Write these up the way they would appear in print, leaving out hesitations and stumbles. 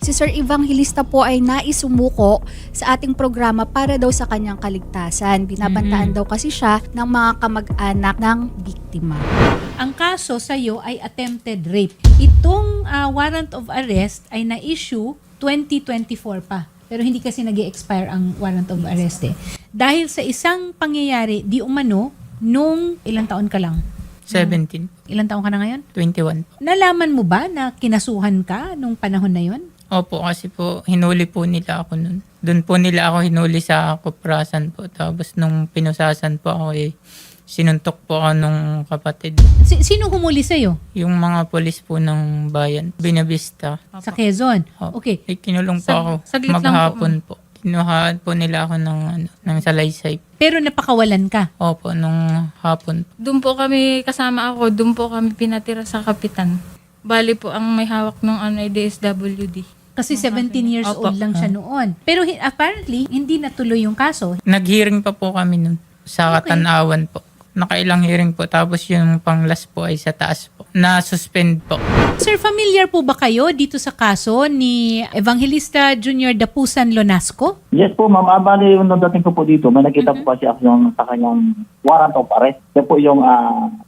Si Sir Evangelista po ay naisumuko sa ating programa para daw sa kanyang kaligtasan. Binabantaan daw kasi siya ng mga kamag-anak ng biktima. Ang kaso sa iyo ay attempted rape. Itong warrant of arrest ay na-issue 2024 pa. Pero hindi kasi nag-expire ang warrant of arrest eh. Dahil sa isang pangyayari, di umano, nung ilang taon ka lang? 17. Ilang taon ka na ngayon? 21 po. Nalaman mo ba na kinasuhan ka nung panahon na yon? Opo, kasi po, hinuli po nila ako nun. Doon po nila ako hinuli sa kuprasan po. Tapos nung pinusasan po ako sinuntok po ako nung kapatid. Sino humuli sa'yo? Yung mga polis po ng bayan, Binavista. Sa Quezon? Opo. Okay. Kinulong po ako saglit lang po, maghapon po. Kinuhaan po nila ako ng salaysay. Pero napakawalan ka? Opo, nung hapon. Doon po kami, kasama ako, doon po kami pinatira sa kapitan. Bali po, ang may hawak ng ay DSWD. Kasi 17 years Opo. old lang siya noon. Pero apparently, hindi natuloy yung kaso. Nag-hearing pa po kami nun sa Okay. Katanawan po. Nakailang hearing po. Tapos yung pang last po ay sa taas po. Na-suspend po. Sir, familiar po ba kayo dito sa kaso ni Evangelista Junior Dapusan Lonasco? Yes po, ma'am. Bali, yung nadating ko po dito, may nakita po kasi ako yung sa kanyang warrant of arrest. Yan po yung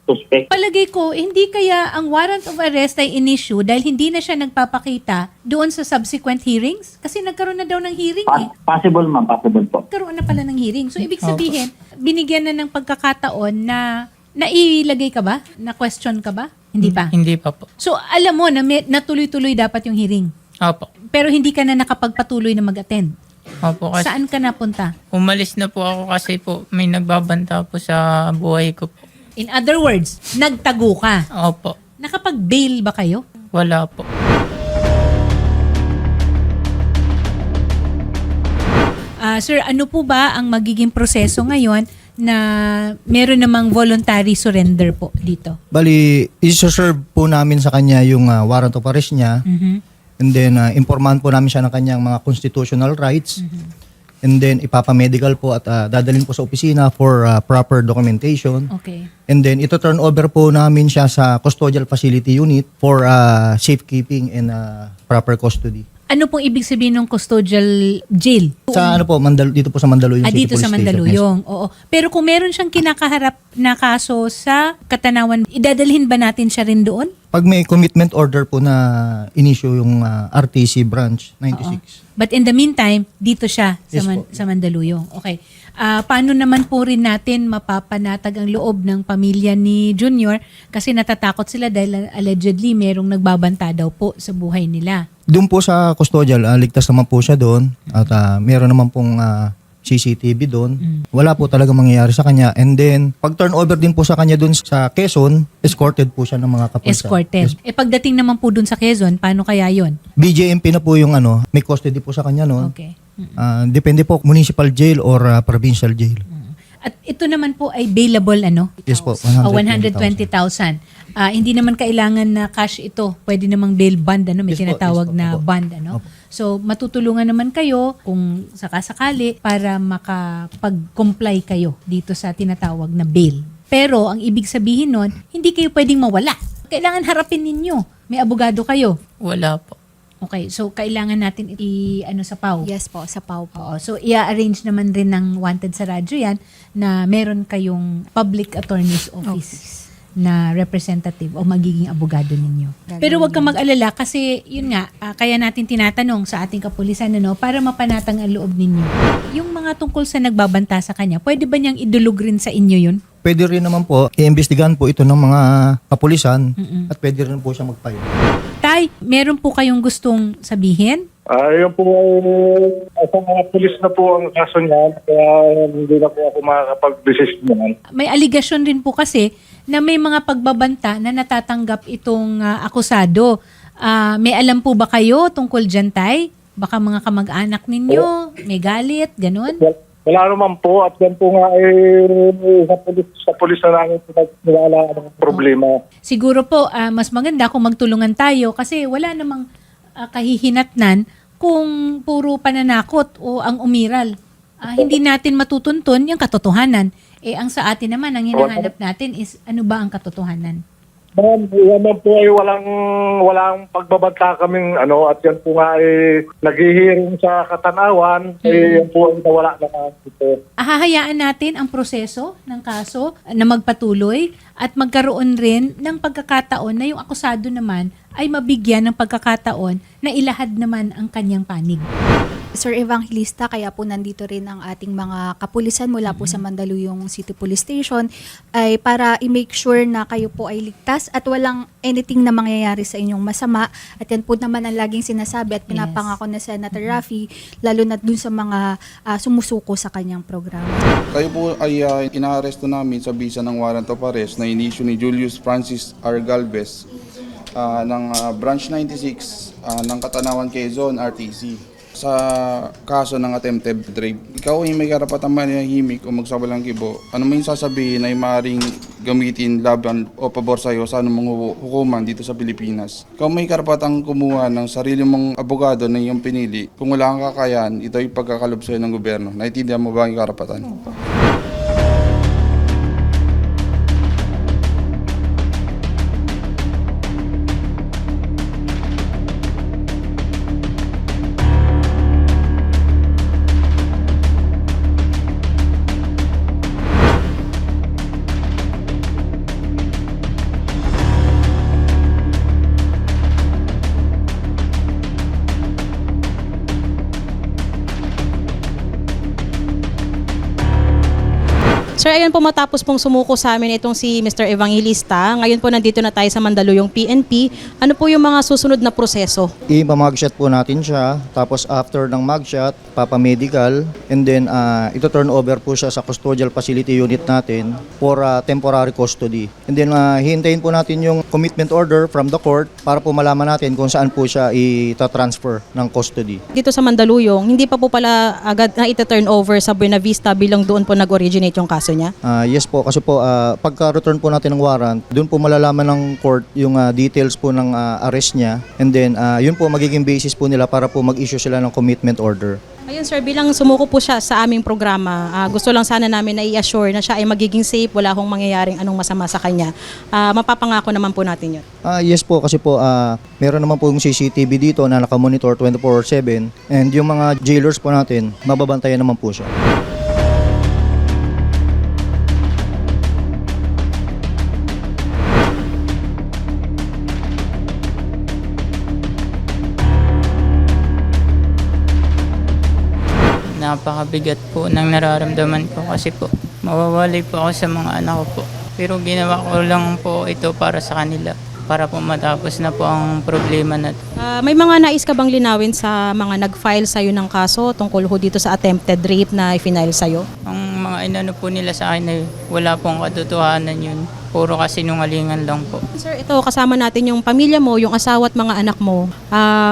suspect. Palagay ko, hindi kaya ang warrant of arrest ay in-issue dahil hindi na siya nagpapakita doon sa subsequent hearings? Kasi nagkaroon na daw ng hearing eh. Possible, ma'am. Possible po. Nagkaroon na pala ng hearing. So, ibig sabihin, binigyan na ng pagkakataon na nailagay ka ba? Na question ka ba? Hindi pa. Hindi pa po. So, alam mo na natuloy-tuloy dapat yung hearing. Opo. Pero hindi ka na nakapagpatuloy na mag-attend. Opo, kasi Saan ka napunta? umalis na po ako kasi po may nagbabanta po sa buhay ko po. In other words, nagtago ka. Opo. Nakapag-bail ba kayo? Wala po. Sir, ano po ba ang magiging proseso ngayon na meron namang voluntary surrender po dito? Bali, isoserve po namin sa kanya yung warrant of arrest niya. And then, informahan po namin siya ng kanyang mga constitutional rights. And then, ipapamedical po at dadalhin po sa opisina for proper documentation. Okay. And then, ito turn over po namin siya sa custodial facility unit for safekeeping and proper custody. Ano pong ibig sabihin ng custodial jail? Sa ano po, dito po sa Mandaluyong City Dito Police sa Station. Mandaluyong. Oo. Pero kung meron siyang kinakaharap na kaso sa Katanawan, idadalhin ba natin siya rin doon? Pag may commitment order po na in-issue yung RTC branch 96. But in the meantime, dito siya sa, Yes po. sa Mandaluyong. Okay. Paano naman po rin natin mapapanatag ang loob ng pamilya ni Junior kasi natatakot sila dahil allegedly merong nagbabanta daw po sa buhay nila. Doon po sa custodial, ligtas naman po siya doon at meron naman pong CCTV doon. Wala po talaga mangyayari sa kanya. And then, pag turnover din po sa kanya doon sa Quezon, escorted po siya ng mga kapulisan. Escorted. Yes. Pagdating naman po dun sa Quezon, paano kaya yon? BJMP na po yung may custody po sa kanya noon. Okay. Depende po municipal jail or provincial jail. At ito naman po ay bailable Yes po, 120,000. Hindi naman kailangan na cash ito. Pwede namang bail bond, may Yes po, tinatawag yes po, na opo. bond. Opo. So, matutulungan naman kayo kung sakasakali para makapag-comply kayo dito sa tinatawag na bail. Pero, ang ibig sabihin nun, hindi kayo pwedeng mawala. Kailangan harapin ninyo. May abogado kayo. Wala po. Okay, so kailangan natin sa PAW. Yes po, sa PAW po. Oo, so i-arrange naman rin ng Wanted sa radyo yan na meron kayong public attorney's office na representative o magiging abogado ninyo. Pero wag kang mag-alala kasi yun nga, kaya natin tinatanong sa ating kapulisan para mapanatang ang loob ninyo. Yung mga tungkol sa nagbabanta sa kanya, pwede ba niyang idulog rin sa inyo yun? Pwede rin naman po, i-investigahan po ito ng mga kapulisan at pwede rin po siya mag-file. Tay, meron po kayong gustong sabihin? Yun po, sa mga pulis na po ang kaso niyan, kaya hindi na po ako makakapag-desist niyan. May aligasyon rin po kasi na may mga pagbabanta na natatanggap itong akusado. May alam po ba kayo tungkol dyan, Tay? Baka mga kamag-anak ninyo, may galit, ganun? Wala naman po, at yan po nga sa pulis na namin wala ang problema. Siguro po, mas maganda kung magtulungan tayo kasi wala namang kahihinatnan kung puro pananakot o ang umiral. Hindi natin matutuntun yung katotohanan. Ang sa atin naman, ang hinahanap natin is ano ba ang katotohanan. Ma'am, yan man po ay walang pagbabanta kaming at yan po nga ay naghihiring sa katanawan, yan po ay nawala na ito. Hahayaan natin ang proseso ng kaso na magpatuloy at magkaroon rin ng pagkakataon na yung akusado naman ay mabigyan ng pagkakataon na ilahad naman ang kanyang panig. Sir Evangelista, kaya po nandito rin ang ating mga kapulisan mula po sa Mandaluyong City Police Station ay para i-make sure na kayo po ay ligtas at walang anything na mangyayari sa inyong masama. At yan po naman ang laging sinasabi at pinapangako na Senator Raffy, lalo na dun sa mga sumusuko sa kanyang programa. Kayo po ay inaaresto namin sa bisa ng warrant of arrest na inisyu ni Julius Francis R. Galvez ng Branch 96 ng Katanawan Quezon, RTC. Sa kaso ng attempted rape, ikaw ay may karapatang manahimik o magsawalang kibo. Ano man yung sasabihin ay maaaring gamitin laban o pabor sa iyo sa anumang hukuman dito sa Pilipinas. Ikaw may karapatang kumuha ng sarili mong abogado na iyong pinili. Kung wala kang kakayahan, ito ay pagkakalob sa iyo ng gobyerno. Naintindihan mo ba ang karapatan? Sir, ayun po matapos pong sumuko sa amin itong si Mr. Evangelista. Ngayon po nandito na tayo sa Mandaluyong PNP. Ano po yung mga susunod na proseso? I-mugshot po natin siya, tapos after ng mugshot, papamedical, and then ito turn over po siya sa custodial facility unit natin for temporary custody. And then hihintayin po natin yung commitment order from the court para po malaman natin kung saan po siya ita-transfer ng custody. Dito sa Mandaluyong, hindi pa po pala agad na ita-turn over sa Buena Vista bilang doon po nag-originate yung kaso niya? Yes po, kasi po pagka-return po natin ng warrant, doon po malalaman ng court yung details po ng arrest niya, and then yun po magiging basis po nila para po mag-issue sila ng commitment order. Ayun sir, bilang sumuko po siya sa aming programa, gusto lang sana namin na i-assure na siya ay magiging safe, wala akong mangyayaring anong masama sa kanya. Mapapangako naman po natin yun. Yes po, kasi po meron naman po yung CCTV dito na nakamonitor 24/7, and yung mga jailers po natin, mababantayan naman po siya. Napakabigat po ng nararamdaman ko kasi po mawawalay po ako sa mga anak ko po. Pero ginawa ko lang po ito para sa kanila, para po matapos na po ang problema na to. May mga nais ka bang linawin sa mga nag-file sa'yo ng kaso tungkol ho dito sa attempted rape na i-file sa'yo? Ang mga inano po nila sa akin ay wala pong katotohanan yun. Puro kasinungalingan lang po. Sir, ito kasama natin yung pamilya mo, yung asawa at mga anak mo.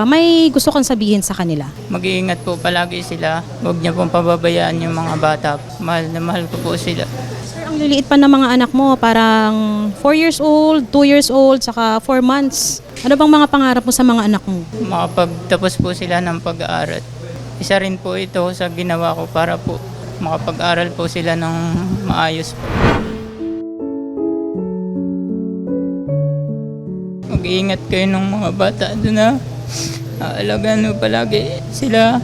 May gusto kang sabihin sa kanila? Mag-iingat po palagi sila. Huwag niyo pong pababayaan yung mga bata. Mahal na mahal ko po sila. Sir, ang liliit pa ng mga anak mo, parang 4 years old, 2 years old, saka 4 months. Ano bang mga pangarap mo sa mga anak mo? Makapagtapos po sila ng pag-aaral. Isa rin po ito sa ginawa ko para po makapag-aral po sila ng maayos po. Mag-iingat kayo ng mga bata doon na aalagaan mo palagi sila.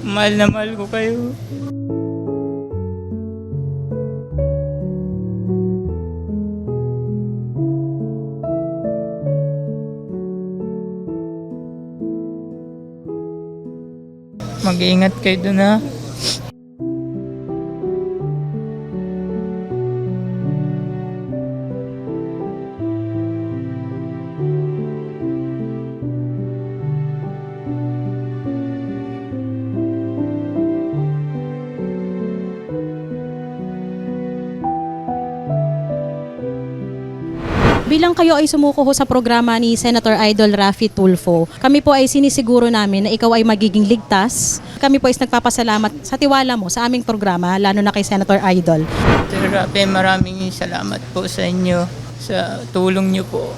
Mahal na mahal ko kayo. Mag-iingat kayo doon ha. Bilang kayo ay sumuko ho sa programa ni Senator Idol Raffy Tulfo, kami po ay sinisiguro namin na ikaw ay magiging ligtas. Kami po ay nagpapasalamat sa tiwala mo sa aming programa, lalo na kay Senator Idol. Sir Raffy, maraming salamat po sa inyo sa tulong niyo po.